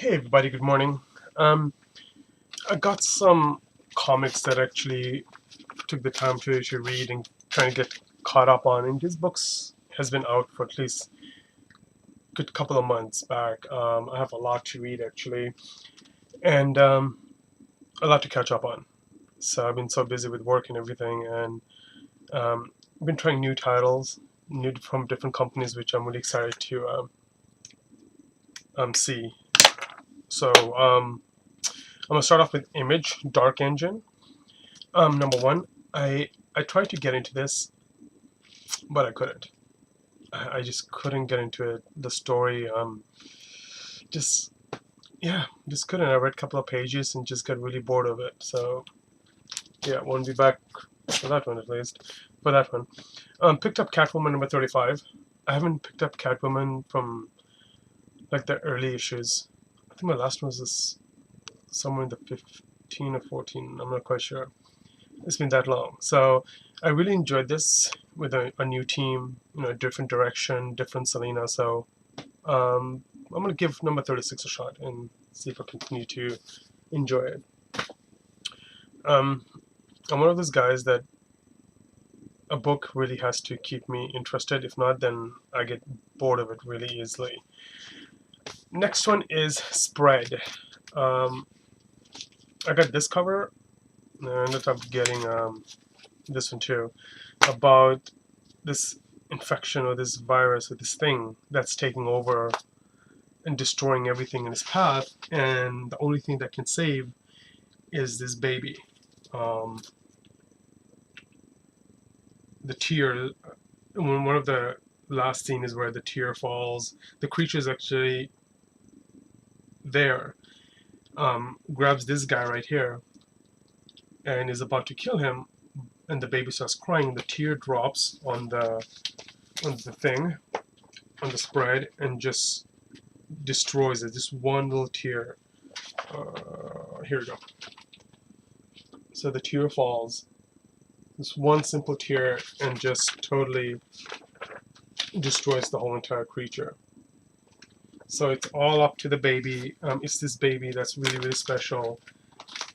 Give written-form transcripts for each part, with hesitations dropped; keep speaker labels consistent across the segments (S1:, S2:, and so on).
S1: Hey everybody, good morning. Um, I got some comics that actually took the time to read and trying to get caught up on. And this books has been out for at least a good couple of months back. I have a lot to read actually, and a lot to catch up on. So I've been so busy with work and everything, and I've been trying new titles, new from different companies, which I'm really excited to see. So I'm gonna start off with Image Dark Engine. Number one, I tried to get into this, but I couldn't. I just couldn't get into it. The story, just yeah, just couldn't. I read a couple of pages and just got really bored of it. So yeah, won't be back for that one at least. For that one, picked up Catwoman number 35. I haven't picked up Catwoman from like the early issues. I think my last one was this somewhere in the 15 or 14. I'm not quite sure. It's been that long. So I really enjoyed this with a new team, a different direction, different Selena. So I'm gonna give number 36 a shot and see if I continue to enjoy it. Um, I'm one of those guys that a book really has to keep me interested. If not, then I get bored of it really easily. Next one is Spread. Um, I got this cover, and I ended up getting this one too, about this infection or this virus or this thing that's taking over and destroying everything in its path, and the only thing that can save is this baby. Um, the tear, when one of the last scene is where the tear falls, the creature is actually there, grabs this guy right here, and is about to kill him, and the baby starts crying. The tear drops on the thing, on the spread, and just destroys it. Just one little tear. Here we go. So the tear falls. This one simple tear and just totally destroys the whole entire creature. So it's all up to the baby. It's this baby that's really, really special,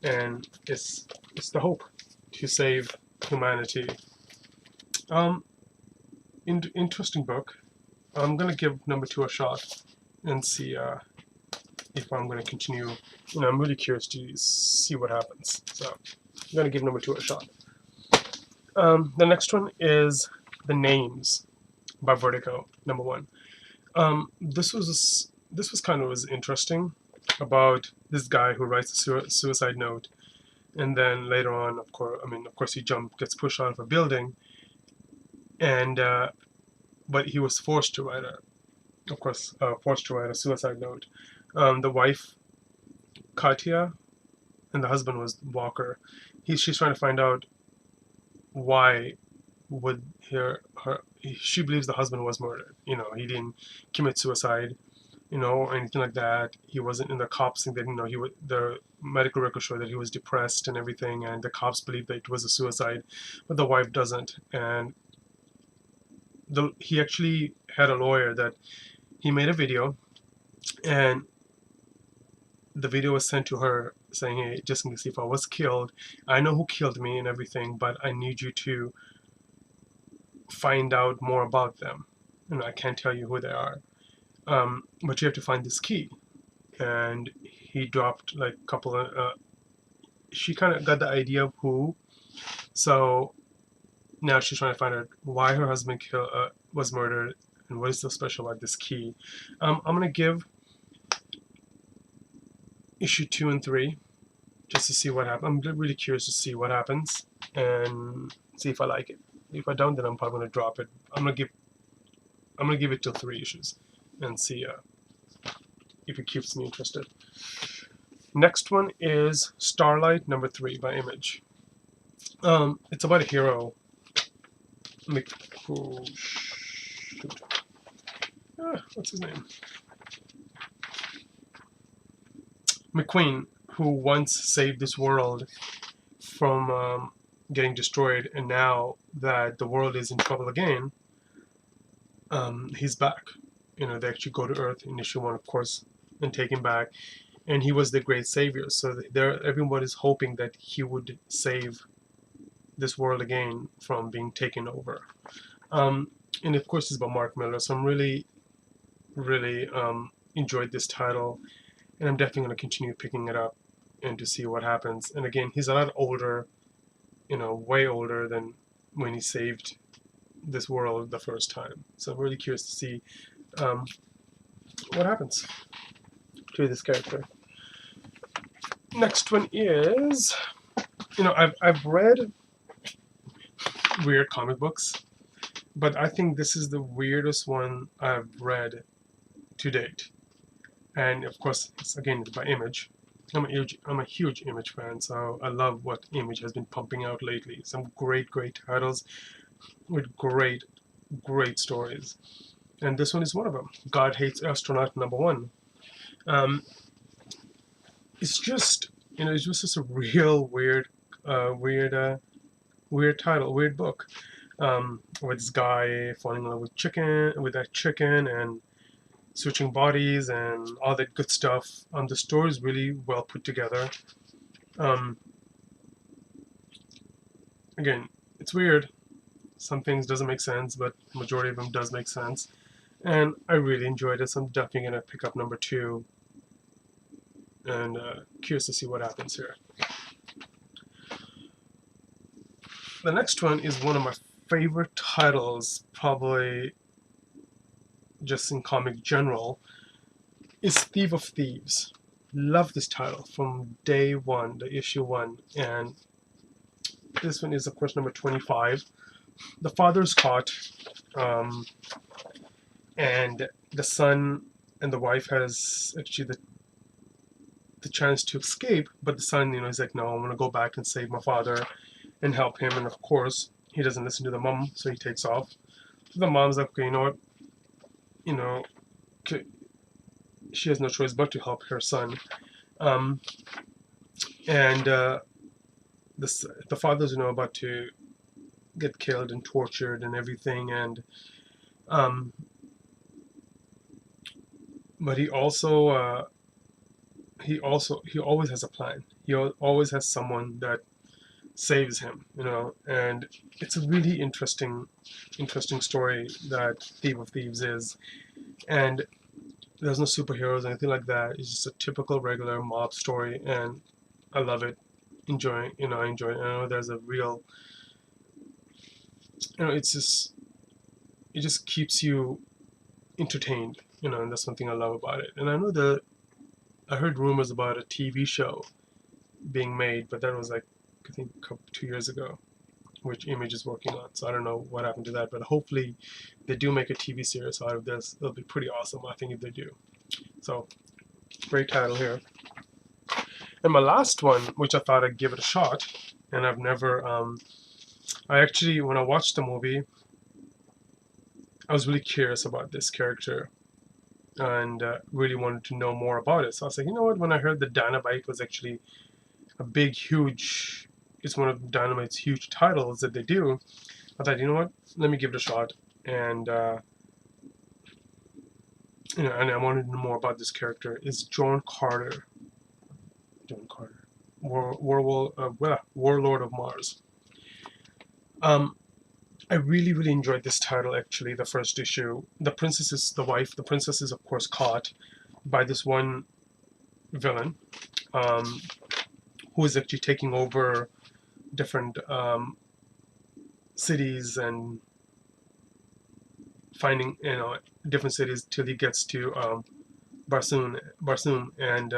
S1: and it's the hope to save humanity. Um, Interesting book. I'm gonna give number 2 a shot and see if I'm gonna continue. I'm really curious to see what happens. So I'm gonna give number 2 a shot. The next one is The Names by Vertigo, number 1. This was kind of was interesting about this guy who writes a suicide note, and then later on, of course, he gets pushed out of a building, and but he was forced to write forced to write a suicide note. The wife, Katya, and the husband was Walker. She's trying to find out why would she believes the husband was murdered. He didn't commit suicide, or anything like that. He wasn't, in the cops think that, the medical records show that he was depressed and everything, and the cops believe that it was a suicide, but the wife doesn't. And he actually had a lawyer that he made a video, and the video was sent to her saying, hey, just in case if I was killed, I know who killed me and everything, but I need you to find out more about them. I can't tell you who they are, but you have to find this key. And he dropped like a couple of. She kind of got the idea of who, so now she's trying to find out why her husband was murdered and what is so special about this key. I'm gonna give issue 2 and 3 just to see what happens. I'm really curious to see what happens and see if I like it. If I don't, then I'm probably gonna drop it. I'm gonna give it till 3 issues and see if it keeps me interested. Next one is Starlight number 3 by Image. It's about a hero. What's his name? McQueen, who once saved this world from getting destroyed, and now that the world is in trouble again, he's back. They actually go to Earth in issue 1, of course. and take him back, and he was the great savior. So there, everyone is hoping that he would save this world again from being taken over. Um, and of course, it's about Mark Miller. So I'm really enjoyed this title, and I'm definitely going to continue picking it up and to see what happens. And again, he's a lot older, way older than when he saved this world the first time. So I'm really curious to see um, what happens to this character. Next one is, I've read weird comic books, but I think this is the weirdest one I've read to date. And of course, it's again by Image. I'm a huge Image fan, so I love what Image has been pumping out lately. Some great titles with great stories. And this one is one of them. God Hates Astronaut #1. Um, it's just, it's just a real weird title, weird book. With this guy falling in love with that chicken, and switching bodies and all that good stuff. The story is really well put together. Um, Again, it's weird. Some things doesn't make sense, but majority of them does make sense. And I really enjoyed it, so I'm definitely going to pick up #2. And curious to see what happens here. The next one is one of my favorite titles, probably just in comic general, is Thief of Thieves. Love this title from day one, the issue 1. And this one is, of course, #25. The father's caught, and the son and the wife has actually the chance to escape, but the son, is like, no, I'm going to go back and save my father and help him. And of course, he doesn't listen to the mom, so he takes off. So the mom's like, okay, you know what? She has no choice but to help her son. And the father's, about to get killed and tortured and everything. And but he always has a plan. He always has someone that saves him, and it's a really interesting story that Thief of Thieves is. And there's no superheroes or anything like that. It's just a typical regular mob story, and I love it. I enjoy it. I know there's a real, it just keeps you entertained, and that's something I love about it. And I know I heard rumors about a TV show being made, but that was like, I think 2 years ago, which Image is working on. So I don't know what happened to that, but hopefully they do make a TV series out of this. It'll be pretty awesome, I think, if they do. So, great title here. And my last one, which I thought I'd give it a shot, and I've never, I actually, when I watched the movie, I was really curious about this character and really wanted to know more about it. So I was like, you know what, when I heard that Dynamite was actually it's one of Dynamite's huge titles that they do, I thought, you know what, let me give it a shot. And and I wanted to know more about this character. It's John Carter. Warlord of Mars. I really enjoyed this title, actually, the first issue. The princess is, of course, caught by this one villain, who is actually taking over different cities and finding, different cities till he gets to Barsoom. And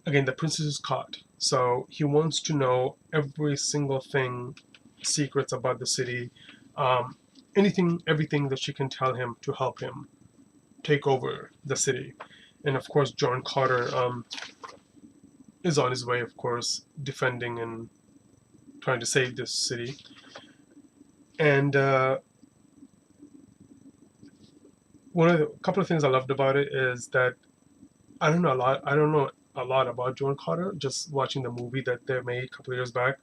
S1: again, the princess is caught. So he wants to know every single thing, secrets about the city, everything that she can tell him to help him take over the city. And of course, John Carter is on his way, of course, defending and trying to save this city. And a couple of things I loved about it is that I don't know a lot about John Carter, just watching the movie that they made a couple of years back.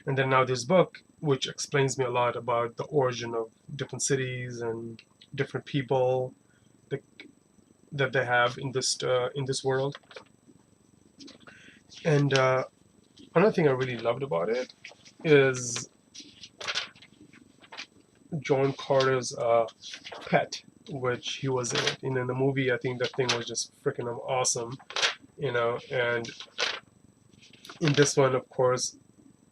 S1: And then now this book, which explains me a lot about the origin of different cities and different people. that they have in this world. And another thing I really loved about it is John Carter's pet, which he was in it. And in the movie, I think that thing was just freaking awesome, you know. And in this one, of course,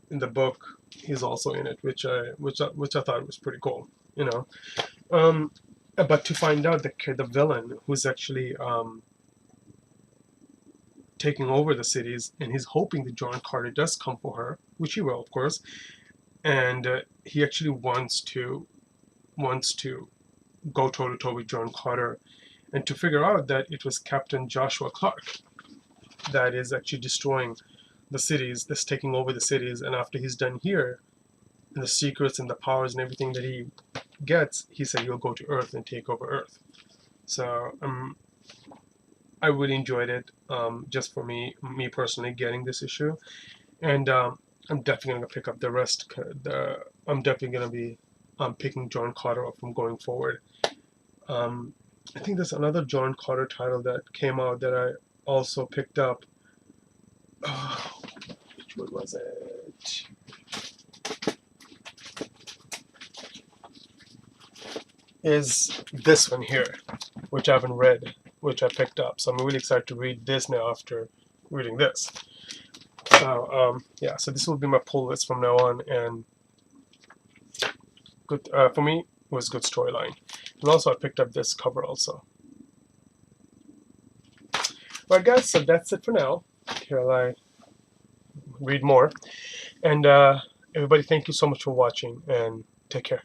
S1: in the book, he's also in it, which I thought was pretty cool, you know. But to find out the villain who's actually taking over the cities, and he's hoping that John Carter does come for her, which he will, of course, and he actually wants to go toe to toe with John Carter, and to figure out that it was Captain Joshua Clark that is actually destroying the cities, that's taking over the cities, and after he's done here, and the secrets and the powers and everything that he gets, he said he'll go to Earth and take over Earth. So I really enjoyed it, just for me personally, getting this issue, and I'm definitely gonna pick up the rest. I'm definitely gonna be picking John Carter up from going forward. I think there's another John Carter title that came out that I also picked up. Oh, which one was it? Is this one here, which I haven't read, which I picked up. So I'm really excited to read this now after reading this. So yeah, so this will be my pull list from now on, and good for me. It was good storyline, and also I picked up this cover also. Alright guys, so that's it for now. Till I read more, and everybody, thank you so much for watching, and take care.